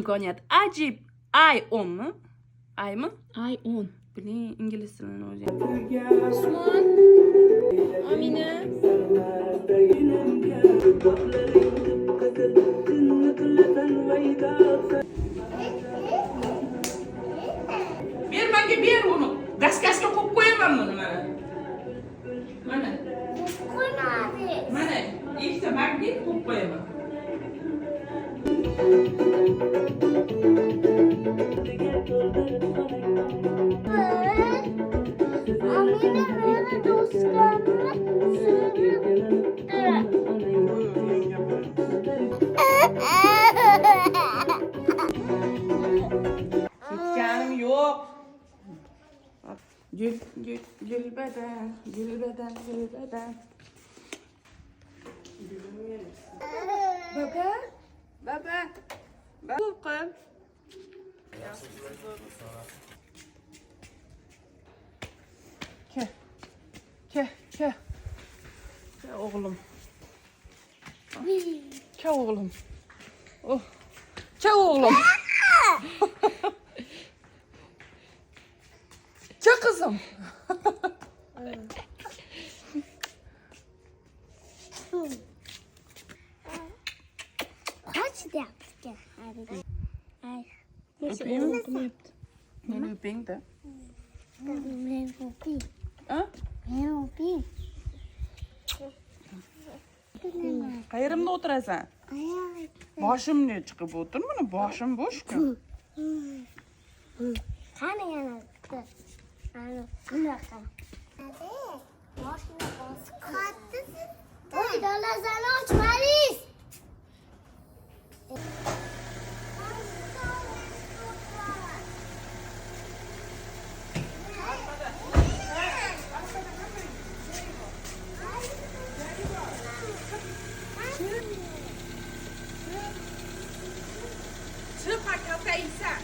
imkoniyat ajib. I10 mi? I mi? I10. Biling, ingliz tilini o'zi. Usmon. Amina. Ber menga, ber uni. Gaskasga qo'yib qo'yaman buni mana. Mana. Qo'ymadi. Mana, ikkita magnit qo'yib qo'yaman. Amina meni do'stimni Ketganim yo'q. Gulbadan, gulbadan, gulbadan. Baba, baba. Qo'rqim. Ke. Ke o'g'lim. Ke o'g'lim. Oh. Ke o'g'lim. Ke qizim. Qoch deyapti. Ay. Öpeyim. Meni öping-da. Men o'ping. Ha? Men o'ping. Qayerimda o'tirasan? Ay. Boshimni chiqib o'tir, mana boshim bo'sh-ku. Qani yana bitta. Ana bunaqa. Boshini bosib qattiq. Voy, dalazani ochmadingiz. Chiq, kalka insan.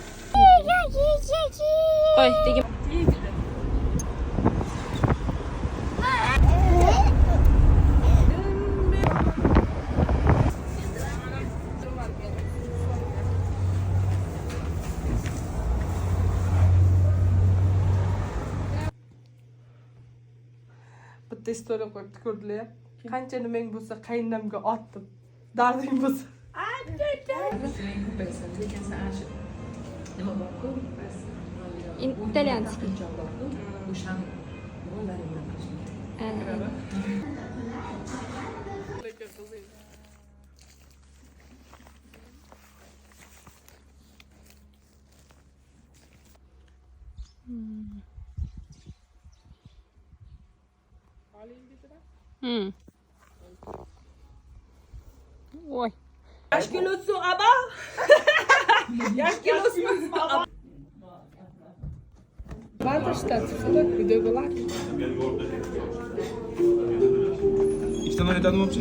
Qo'y, tegim. Bitta istoriya qo'yibdi, ko'rdilar. Qancha nimang bo'lsa, qaynonamga otdim. Darding bo'lsa. Italyanskiy. Voy. Yaş kilosu aba. Yaş kilosu aba. Ватер штат, videoga bak. İki tane aydan olmuş.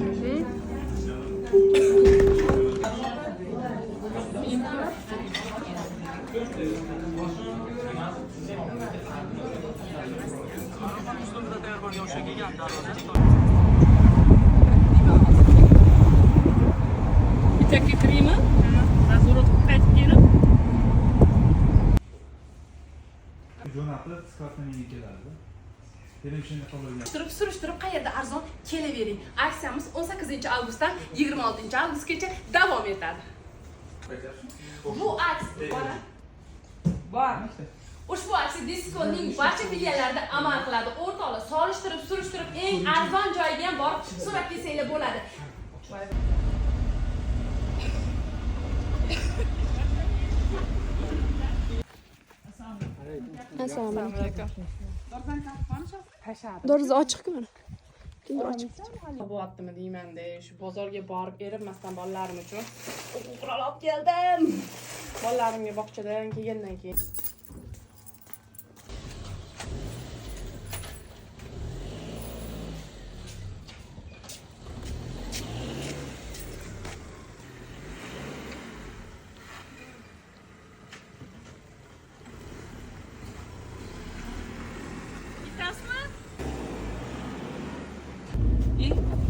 Bittaki kremi. Razvorot qaytib kelib. Jo'natib, skartani keladi. Benim şimdi qolgan. Surishtirib qayerda arzon kelavering. Aksiyamiz 18-avgustdan 26-avgustgacha davom etadi. Bu aksiya bor. Ushbu aksiya Diskoning barcha filiallarida amal qiladi. O'rtoqlar, surishtirib eng arzon joyiga ham borib so'rab kelsanglar bo'ladi. Assalomu alaykum. Tashadi. Doriz ochiq-ku mana. Kimdir ochiq. Bo'lyaptimi deyman-da, shu bozorga borib erinmasdan bolalarim uchun o'quv qurol olib keldim. Bolalarimga bog'chadan kelgandan keyin.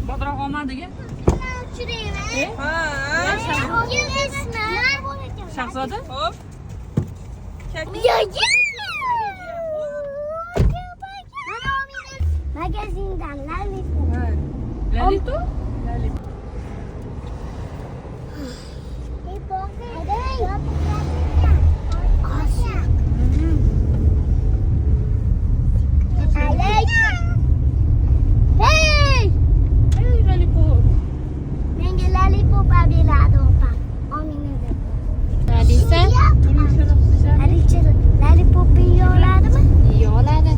Bodroq olmadiga. Uchiraymi? Ha. Yilgismi? Shahzoda. Hop. Magazindan Lalipop. Lalito? Hey! Hey, Lalipop. Menga Lalipop beradi opam. Ominga. Alisa? Alicha Lalipop yiya oladimi? Yiya oladi.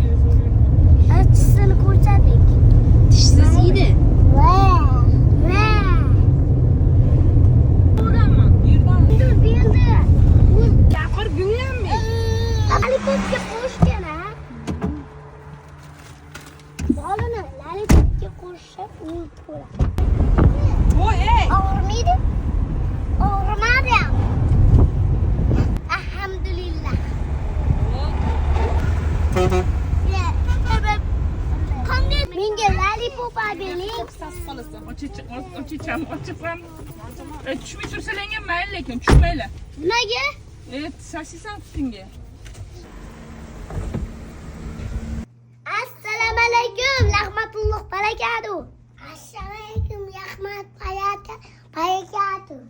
Achisini ko'rsating. Tishsiz yeydi. Va. Uraman. Yerdan. Dur berdi. Gapir gullanmi. Lalipopga qo'shgan ha. Bolani Lalipopga qo'shib o'lib qo'yadi. Voy, ey. Og'rimaydi? Og'rimadi ham. Alhamdulillah. Qanday menga Lalipop bering? Ochicham. Tushmay tursalar mayli, lekin tushmaylar. Nimaga? Shashisan tutinga. Assalomu alaykum, rahmatulloh barakatuh. Assalomu alaykum, rahmat barakatuh.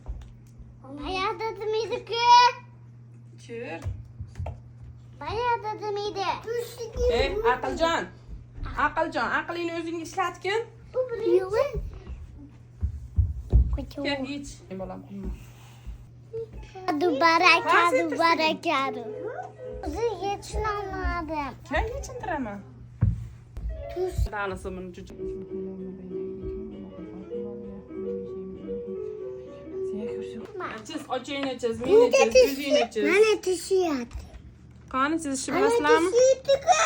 Bayada demeydi-ku. Chir. Bayada demeydi. Ey, Aqljon, aqlingni o'zing ishlatgin. Yo'q. Kel, ich. Bolam qilma. Barakatuh. O'zi yetishmadim. Kel, yechintiraman. Danasi buni juda. Chiz, ochingni chiz, meni chiz, yuzingni chiz. Mana tishyapti. Qani chizishni bilasizlarmi? Tishyapti-ku.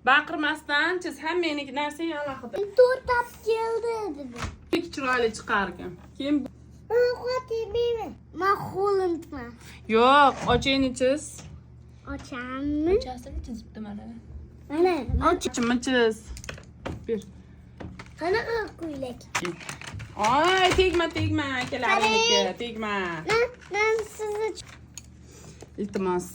Baqirmasdan chiz, hammaniki narsang alohida. To'rt tap keldi dedi. Chiroyli chiqargan. Keyin Men qo'limman. yo'q, ochingni chiz. Ochammi? Ochasini chizibdi mana. Mana, Ochimni chiz. Bir. qanaqa ko'ylak? Ay, tegma, akalariniki, tegma. Men sizni Iltimos.